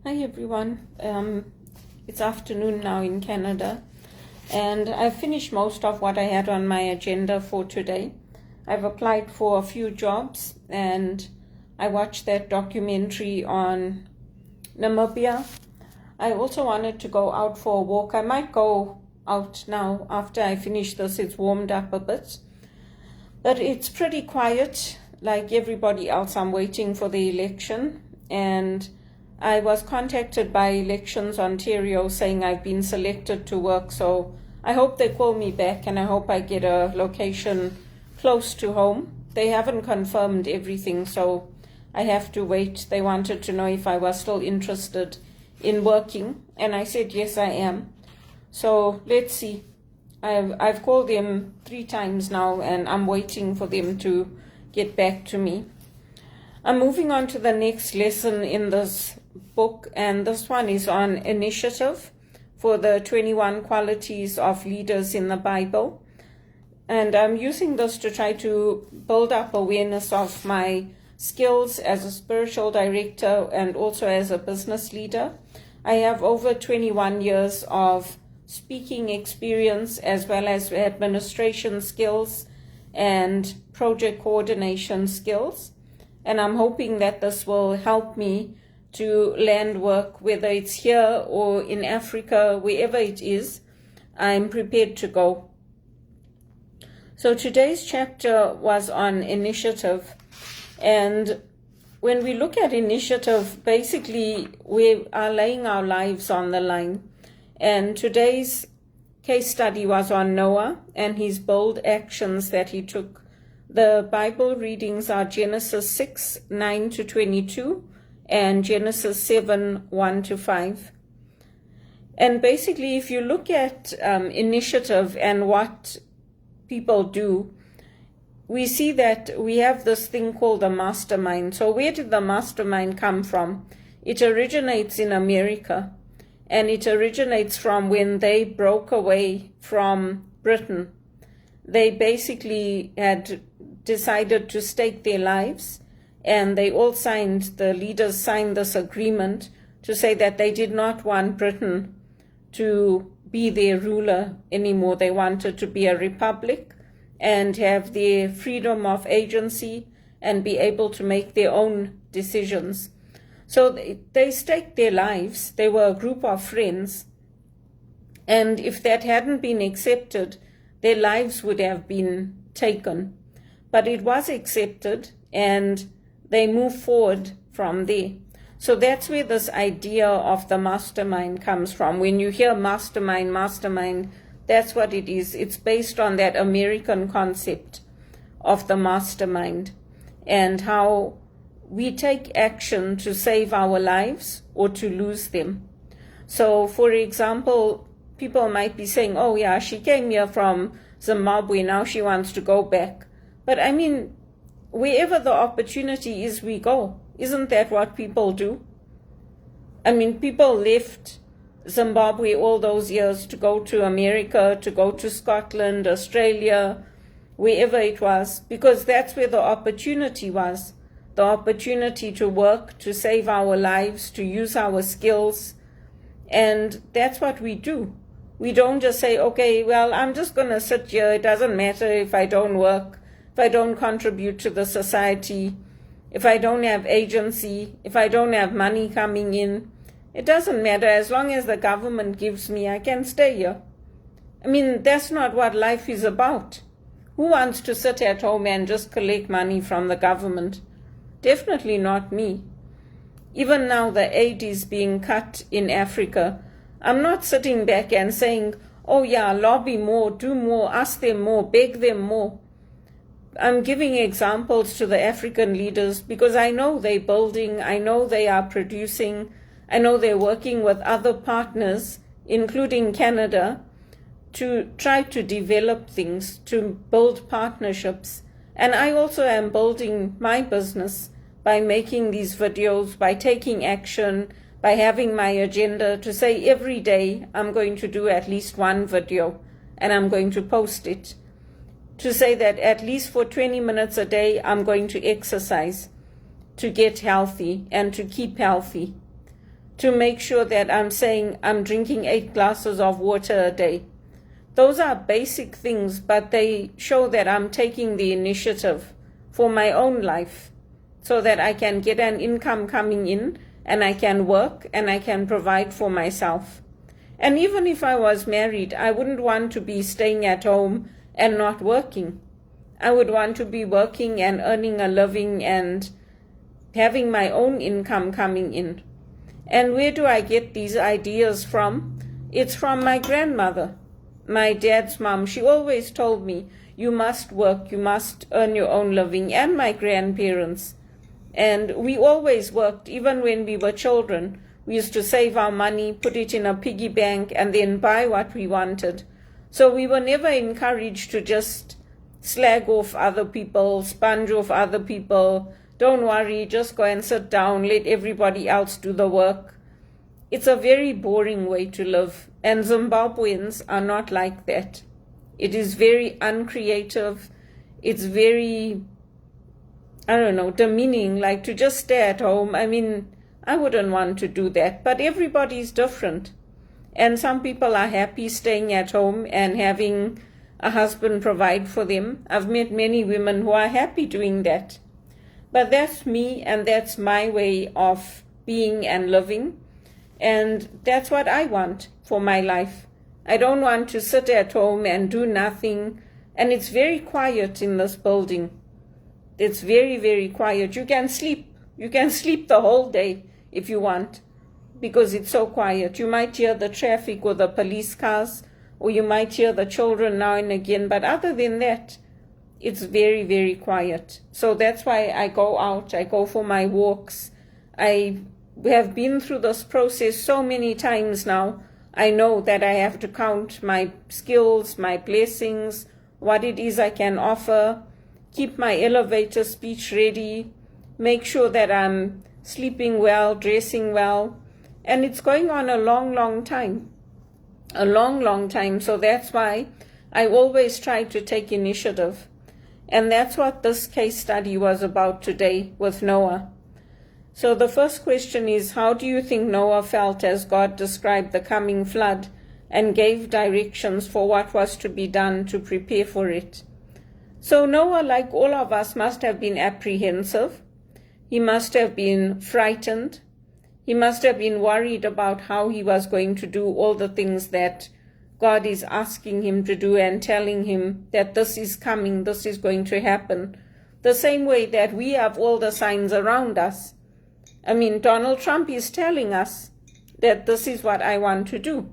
Hi everyone. It's afternoon now in Canada, and I've finished most of what I had on my agenda for today. I've applied for a few jobs, and I watched that documentary on Namibia. I also wanted to go out for a walk. I might go out now after I finish this. It's warmed up a bit, but it's pretty quiet. Like everybody else, I'm waiting for the election, and I was contacted by Elections Ontario saying I've been selected to work, so I hope they call me back and I hope I get a location close to home. They haven't confirmed everything, so I have to wait. They wanted to know if I was still interested in working, and I said yes, I am. So let's see. I've called them 3 times now, and I'm waiting for them to get back to me. I'm moving on to the next lesson in this book, and this one is on initiative for the 21 qualities of leaders in the Bible. And I'm using this to try to build up awareness of my skills as a spiritual director and also as a business leader. I have over 21 years of speaking experience as well as administration skills and project coordination skills. And I'm hoping that this will help me to land work, whether it's here or in Africa, wherever it is, I'm prepared to go. So today's chapter was on initiative. And when we look at initiative, basically we are laying our lives on the line. And today's case study was on Noah and his bold actions that he took. The Bible readings are Genesis 6, 9 to 22 and Genesis 7, 1 to 5. And basically, if you look at initiative and what people do, we see that we have this thing called a mastermind. So where did the mastermind come from? It originates in America, and it originates from when they broke away from Britain. They basically had decided to stake their lives, and they all signed, the leaders signed this agreement to say that they did not want Britain to be their ruler anymore. They wanted to be a republic and have their freedom of agency and be able to make their own decisions. So they staked their lives. They were a group of friends, and if that hadn't been accepted, their lives would have been taken. But it was accepted, and they moved forward from there. So that's where this idea of the mastermind comes from. When you hear mastermind, that's what it is. It's based on that American concept of the mastermind and how we take action to save our lives or to lose them. So, for example, people might be saying, oh yeah, she came here from Zimbabwe, now she wants to go back. But I mean, wherever the opportunity is, we go. Isn't that what people do? I mean, people left Zimbabwe all those years to go to America, to go to Scotland, Australia, wherever it was, because that's where the opportunity was. The opportunity to work, to save our lives, to use our skills. And that's what we do. We don't just say, okay, well, I'm just going to sit here. It doesn't matter if I don't work, if I don't contribute to the society, if I don't have agency, if I don't have money coming in. It doesn't matter. As long as the government gives me, I can stay here. I mean, that's not what life is about. Who wants to sit at home and just collect money from the government? Definitely not me. Even now the aid is being cut in Africa. I'm not sitting back and saying, oh yeah, lobby more, do more, ask them more, beg them more. I'm giving examples to the African leaders because I know they're building, I know they are producing, I know they're working with other partners, including Canada, to try to develop things, to build partnerships. And I also am building my business by making these videos, by taking action, by having my agenda to say every day I'm going to do at least one video and I'm going to post it. To say that at least for 20 minutes a day I'm going to exercise to get healthy and to keep healthy. to make sure that I'm saying I'm drinking 8 glasses of water a day. Those are basic things, but they show that I'm taking the initiative for my own life so that I can get an income coming in and I can work and I can provide for myself. And even if I was married, I wouldn't want to be staying at home and not working. I would want to be working and earning a living and having my own income coming in. And where do I get these ideas from? It's from my grandmother, my dad's mom. She always told me, you must work, you must earn your own living, and my grandparents. And we always worked, even when we were children. We used to save our money, put it in a piggy bank, and then buy what we wanted. So we were never encouraged to just slag off other people, sponge off other people. Don't worry, just go and sit down, let everybody else do the work. It's a very boring way to live, and Zimbabweans are not like that. It is very uncreative. It's very, demeaning, like to just stay at home. I mean, I wouldn't want to do that, but everybody's different. And some people are happy staying at home and having a husband provide for them. I've met many women who are happy doing that. But that's me, and that's my way of being and living. And that's what I want for my life. I don't want to sit at home and do nothing. And it's very quiet in this building. It's very, very quiet. You can sleep. You can sleep the whole day if you want, because it's so quiet. You might hear the traffic or the police cars, or you might hear the children now and again. But other than that, it's very, very quiet. So that's why I go out. I go for my walks. I have been through this process so many times now. I know that I have to count my skills, my blessings, what it is I can offer, keep my elevator speech ready, make sure that I'm sleeping well, dressing well. And it's going on a long, long time. A long, long time. So that's why I always try to take initiative. And that's what this case study was about today with Noah. So the first question is, how do you think Noah felt as God described the coming flood and gave directions for what was to be done to prepare for it? So Noah, like all of us, must have been apprehensive. He must have been frightened. He must have been worried about how he was going to do all the things that God is asking him to do and telling him that this is coming, this is going to happen. The same way that we have all the signs around us. I mean, Donald Trump is telling us that this is what I want to do.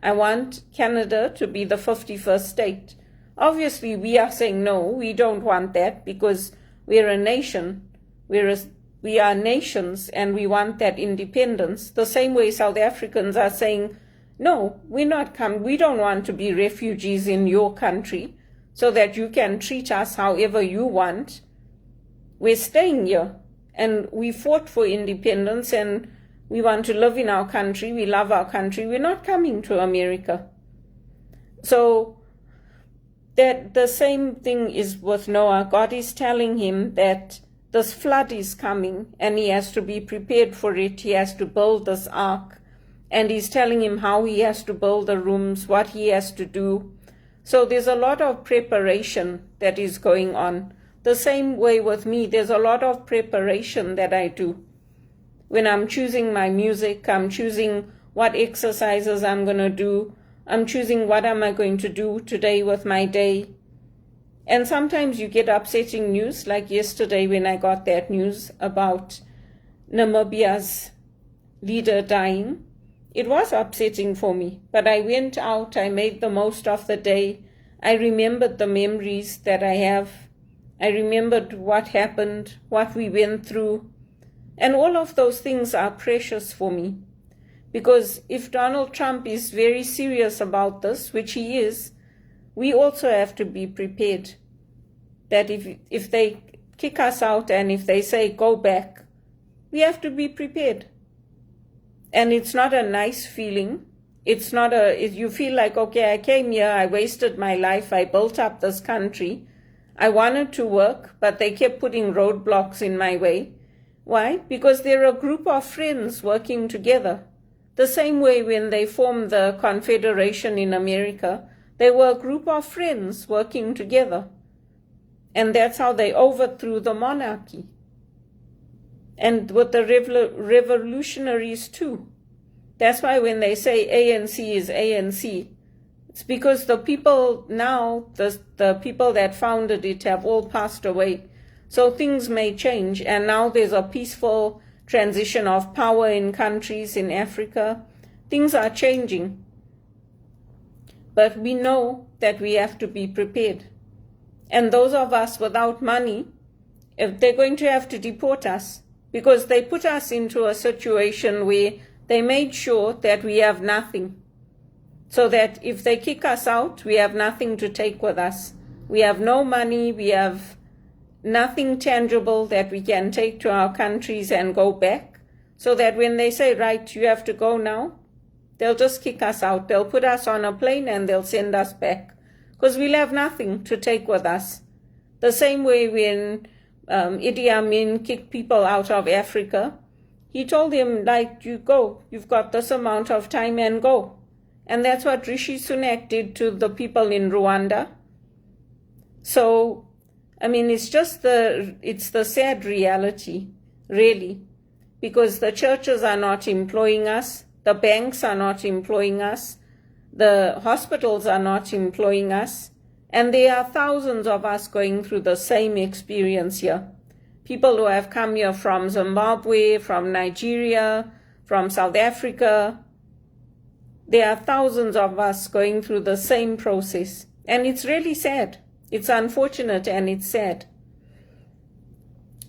I want Canada to be the 51st state. Obviously, we are saying no, we don't want that, because we're a nation. We are nations and we want that independence. The same way South Africans are saying, no, we're not coming. We don't want to be refugees in your country so that you can treat us however you want. We're staying here, and we fought for independence, and we want to live in our country. We love our country. We're not coming to America. So that the same thing is with Noah. God is telling him that this flood is coming and he has to be prepared for it. He has to build this ark. And he's telling him how he has to build the rooms, what he has to do. So there's a lot of preparation that is going on. The same way with me, there's a lot of preparation that I do. When I'm choosing my music, I'm choosing what exercises I'm going to do. I'm choosing what am I going to do today with my day. And sometimes you get upsetting news, like yesterday when I got that news about Namibia's leader dying. It was upsetting for me, but I went out, I made the most of the day. I remembered the memories that I have. I remembered what happened, what we went through. And all of those things are precious for me. Because if Donald Trump is very serious about this, which he is, we also have to be prepared. That if they kick us out and if they say go back, we have to be prepared. And it's not a nice feeling. It's not you feel like, okay, I came here, I wasted my life, I built up this country. I wanted to work, but they kept putting roadblocks in my way. Why? Because they're a group of friends working together. The same way when they formed the Confederation in America, they were a group of friends working together. And that's how they overthrew the monarchy. And with the revolutionaries too. That's why when they say ANC is ANC, it's because the people now, the people that founded it have all passed away. So things may change, and now there's a peaceful transition of power in countries in Africa. Things are changing. But we know that we have to be prepared. And those of us without money, if they're going to have to deport us, because they put us into a situation where they made sure that we have nothing. So that if they kick us out, we have nothing to take with us. We have no money, we have nothing tangible that we can take to our countries and go back. So that when they say, right, you have to go now, they'll just kick us out. They'll put us on a plane and they'll send us back. Because we'll have nothing to take with us. The same way when Idi Amin kicked people out of Africa, he told them, like, you go, you've got this amount of time and go. And that's what Rishi Sunak did to the people in Rwanda. So, I mean, it's the sad reality, really, because the churches are not employing us, the banks are not employing us, the hospitals are not employing us, and there are thousands of us going through the same experience here. People who have come here from Zimbabwe, from Nigeria, from South Africa. There are thousands of us going through the same process. And it's really sad. It's unfortunate and it's sad.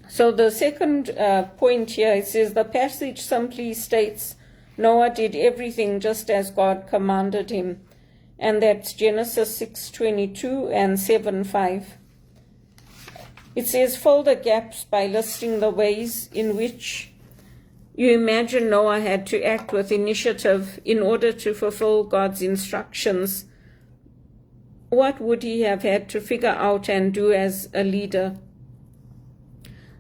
So the second point here, it says the passage simply states Noah did everything just as God commanded him. And that's Genesis 6:22 and 7:5. It says, fill the gaps by listing the ways in which you imagine Noah had to act with initiative in order to fulfill God's instructions. What would he have had to figure out and do as a leader?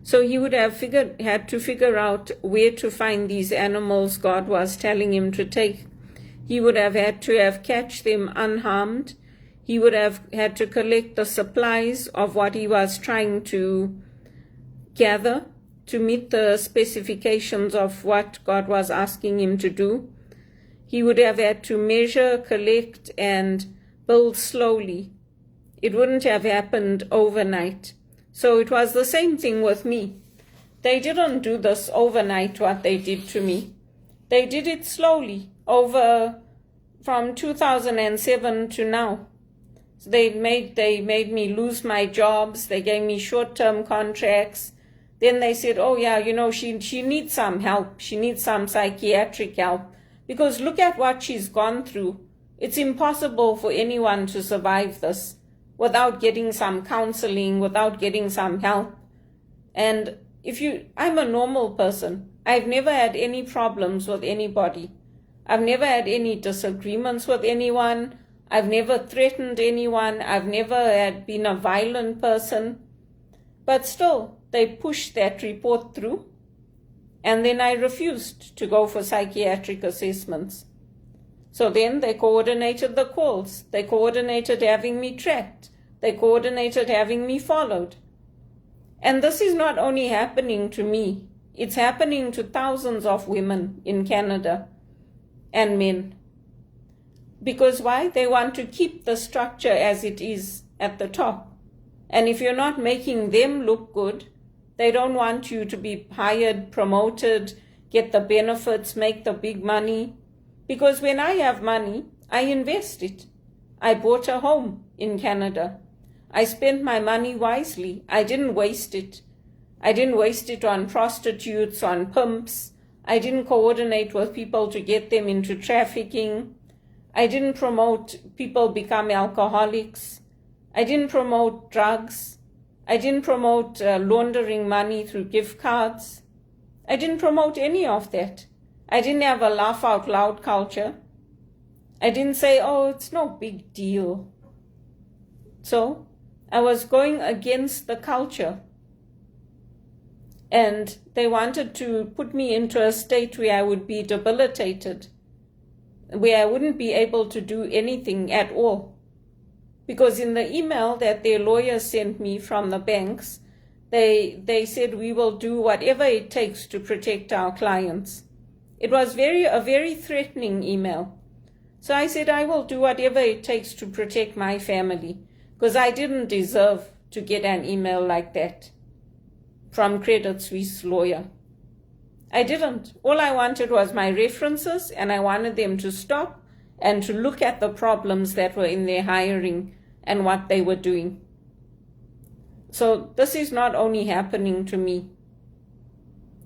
So he would have had to figure out where to find these animals God was telling him to take. He would have had to catch them unharmed. He would have had to collect the supplies of what he was trying to gather to meet the specifications of what God was asking him to do. He would have had to measure, collect, and build slowly. It wouldn't have happened overnight. So it was the same thing with me. They didn't do this overnight, what they did to me. They did it slowly, over from 2007 to now. So they made me lose my jobs. They gave me short-term contracts. Then they said, oh yeah, she needs some help. She needs some psychiatric help. Because look at what she's gone through. It's impossible for anyone to survive this without getting some counseling, without getting some help. And I'm a normal person. I've never had any problems with anybody. I've never had any disagreements with anyone. I've never threatened anyone. I've never been a violent person. But still, they pushed that report through. And then I refused to go for psychiatric assessments. So then they coordinated the calls. They coordinated having me tracked. They coordinated having me followed. And this is not only happening to me. It's happening to thousands of women in Canada and men. Because why? They want to keep the structure as it is at the top. And if you're not making them look good, they don't want you to be hired, promoted, get the benefits, make the big money. Because when I have money, I invest it. I bought a home in Canada. I spent my money wisely. I didn't waste it. I didn't waste it on prostitutes, on pimps. I didn't coordinate with people to get them into trafficking. I didn't promote people become alcoholics. I didn't promote drugs. I didn't promote laundering money through gift cards. I didn't promote any of that. I didn't have a laugh out loud culture. I didn't say, oh, it's no big deal. So I was going against the culture. And they wanted to put me into a state where I would be debilitated where I wouldn't be able to do anything at all. Because in the email that their lawyer sent me from the banks, they said we will do whatever it takes to protect our clients. It was a very threatening email. So I said I will do whatever it takes to protect my family, because I didn't deserve to get an email like that from Credit Suisse lawyer. I didn't. All I wanted was my references, and I wanted them to stop and to look at the problems that were in their hiring and what they were doing. So this is not only happening to me.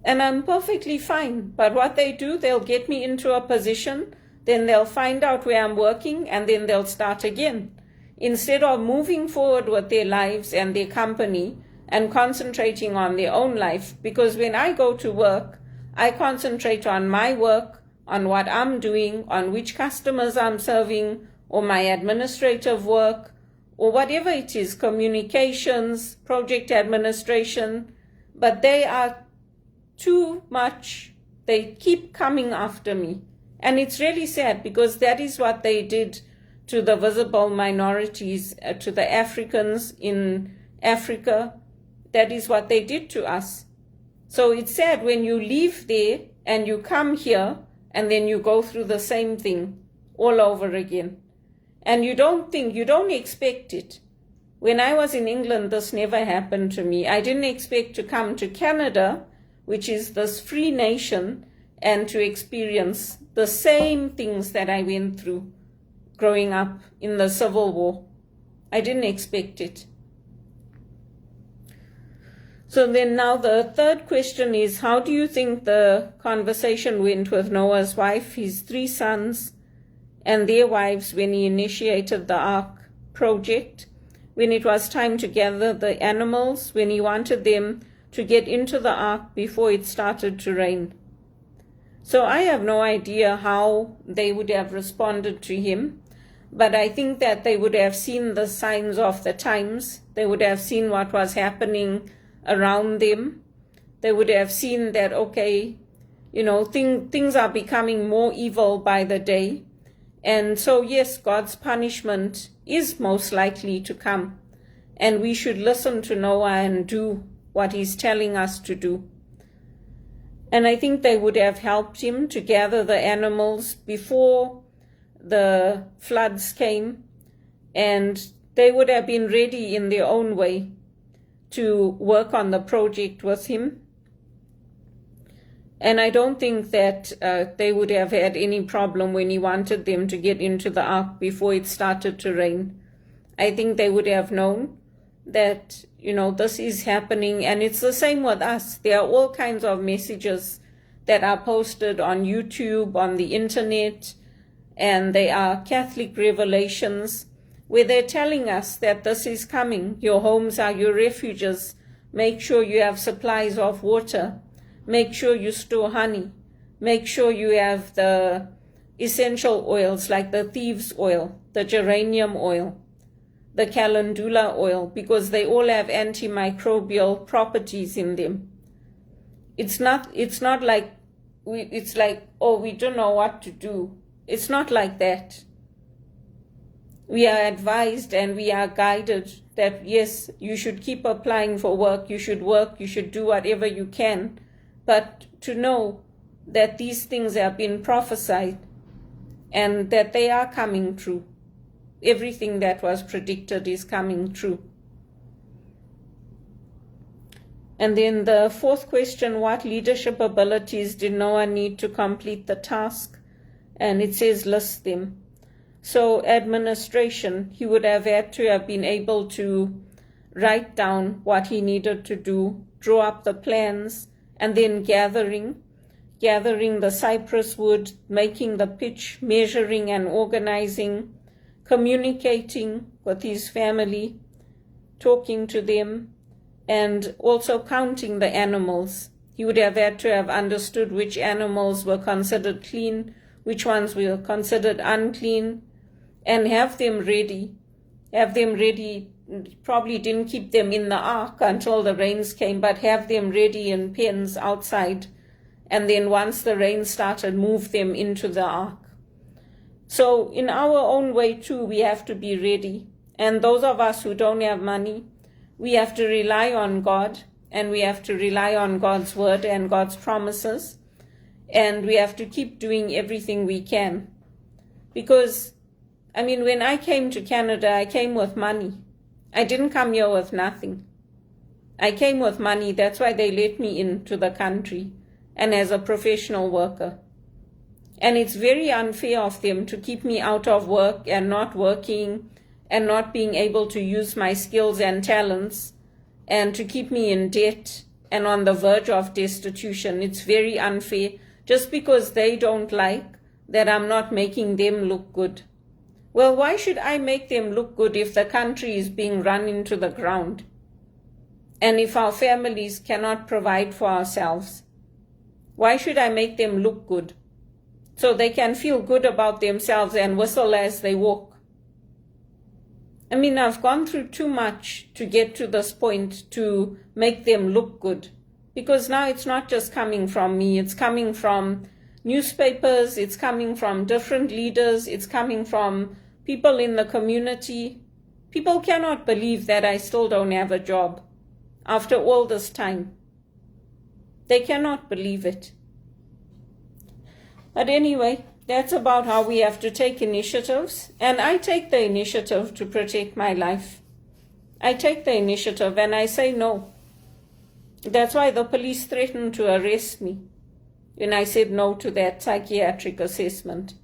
And I'm perfectly fine. But what they do, they'll get me into a position, then they'll find out where I'm working, and then they'll start again. Instead of moving forward with their lives and their company and concentrating on their own life. Because when I go to work, I concentrate on my work, on what I'm doing, on which customers I'm serving, or my administrative work, or whatever it is, communications, project administration. But they are too much. They keep coming after me. And it's really sad, because that is what they did to the visible minorities, to the Africans in Africa. That is what they did to us. So it's sad when you leave there and you come here and then you go through the same thing all over again. And you don't expect it. When I was in England, this never happened to me. I didn't expect to come to Canada, which is this free nation, and to experience the same things that I went through growing up in the Civil War. I didn't expect it. So then now the third question is, how do you think the conversation went with Noah's wife, his 3 sons, and their wives when he initiated the Ark project, when it was time to gather the animals, when he wanted them to get into the Ark before it started to rain? So I have no idea how they would have responded to him, but I think that they would have seen the signs of the times. They would have seen what was happening around them. They would have seen that, okay, things are becoming more evil by the day. And so, yes, God's punishment is most likely to come. And we should listen to Noah and do what he's telling us to do. And I think they would have helped him to gather the animals before the floods came. And they would have been ready in their own way to work on the project with him. And I don't think that they would have had any problem when he wanted them to get into the Ark before it started to rain. I think they would have known that, this is happening. And it's the same with us. There are all kinds of messages that are posted on YouTube, on the internet, and they are Catholic revelations, where they're telling us that this is coming. Your homes are your refuges. Make sure you have supplies of water. Make sure you store honey. Make sure you have the essential oils like the thieves' oil, the geranium oil, the calendula oil, because they all have antimicrobial properties in them. It's not like it's like, oh, we don't know what to do. It's not like that. We are advised and we are guided that, yes, you should keep applying for work, you should do whatever you can, but to know that these things have been prophesied and that they are coming true. Everything that was predicted is coming true. And then the fourth question, what leadership abilities did Noah need to complete the task? And it says list them. So administration, he would have had to have been able to write down what he needed to do, draw up the plans, and then gathering the cypress wood, making the pitch, measuring and organizing, communicating with his family, talking to them, and also counting the animals. He would have had to have understood which animals were considered clean, which ones were considered unclean, and have them ready. Probably didn't keep them in the Ark until the rains came, but have them ready in pens outside. And then once the rain started, move them into the Ark. So in our own way too, we have to be ready. And those of us who don't have money, we have to rely on God, and we have to rely on God's word and God's promises. And we have to keep doing everything we can. Because, when I came to Canada, I came with money. I didn't come here with nothing. I came with money. That's why they let me into the country, and as a professional worker. And it's very unfair of them to keep me out of work and not working and not being able to use my skills and talents, and to keep me in debt and on the verge of destitution. It's very unfair, just because they don't like that I'm not making them look good. Well, why should I make them look good if the country is being run into the ground? And if our families cannot provide for ourselves? Why should I make them look good? So they can feel good about themselves and whistle as they walk. I've gone through too much to get to this point to make them look good. Because now it's not just coming from me, it's coming from newspapers, it's coming from different leaders, it's coming from people in the community. People cannot believe that I still don't have a job after all this time. They cannot believe it. But anyway, that's about how we have to take initiatives. And I take the initiative to protect my life. I take the initiative and I say no. That's why the police threatened to arrest me when I said no to that psychiatric assessment.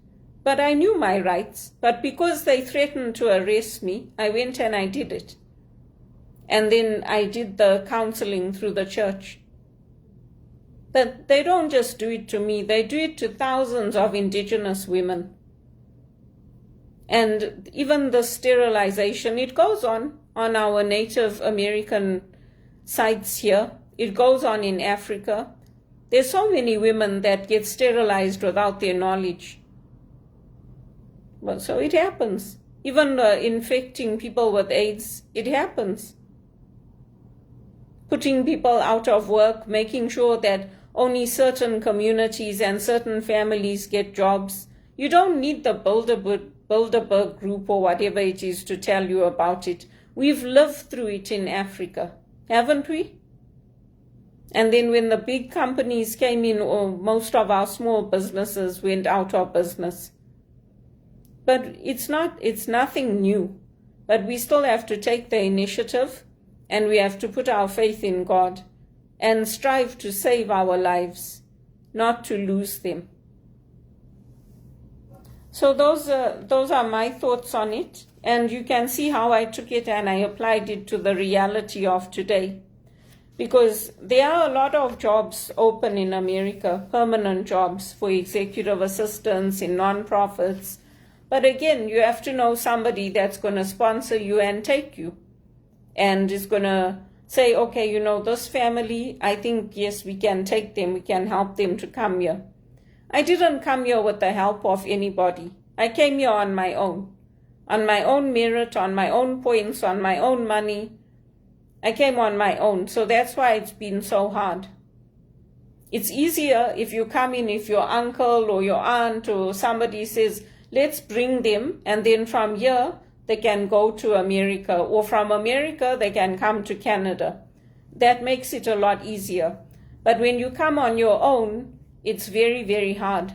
But I knew my rights. But because they threatened to arrest me, I went and I did it. And then I did the counseling through the church. But they don't just do it to me, they do it to thousands of Indigenous women. And even the sterilization, it goes on our Native American sites here. It goes on in Africa. There's so many women that get sterilized without their knowledge. Well, so it happens. Even infecting people with AIDS, it happens. Putting people out of work, making sure that only certain communities and certain families get jobs. You don't need the Bilderberg group or whatever it is to tell you about it. We've lived through it in Africa, haven't we? And then when the big companies came in, most of our small businesses went out of business. But it's nothing new. But we still have to take the initiative, and we have to put our faith in God and strive to save our lives, not to lose them. So those are my thoughts on it, and you can see how I took it and I applied it to the reality of today. Because there are a lot of jobs open in America, permanent jobs for executive assistants in non-profits. But again, you have to know somebody that's going to sponsor you and take you, and is going to say, okay, this family, I think, yes, we can take them, we can help them to come here. I didn't come here with the help of anybody. I came here on my own merit, on my own points, on my own money. I came on my own, so that's why it's been so hard. It's easier if you come in, if your uncle or your aunt or somebody says, let's bring them, and then from here they can go to America, or from America they can come to Canada. That makes it a lot easier. But when you come on your own, it's very, very hard.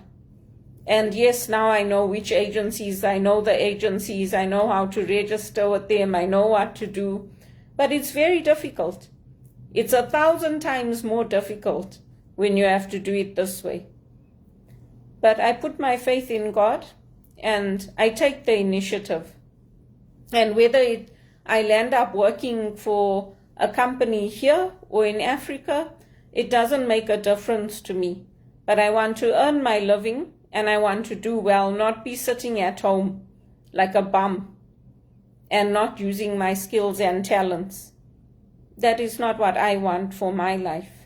And yes, now I know which agencies, I know the agencies, I know how to register with them, I know what to do. But it's very difficult. It's 1,000 times more difficult when you have to do it this way. But I put my faith in God, and I take the initiative. And whether I'll end up working for a company here or in Africa, it doesn't make a difference to me. But I want to earn my living, and I want to do well, not be sitting at home like a bum and not using my skills and talents. That is not what I want for my life.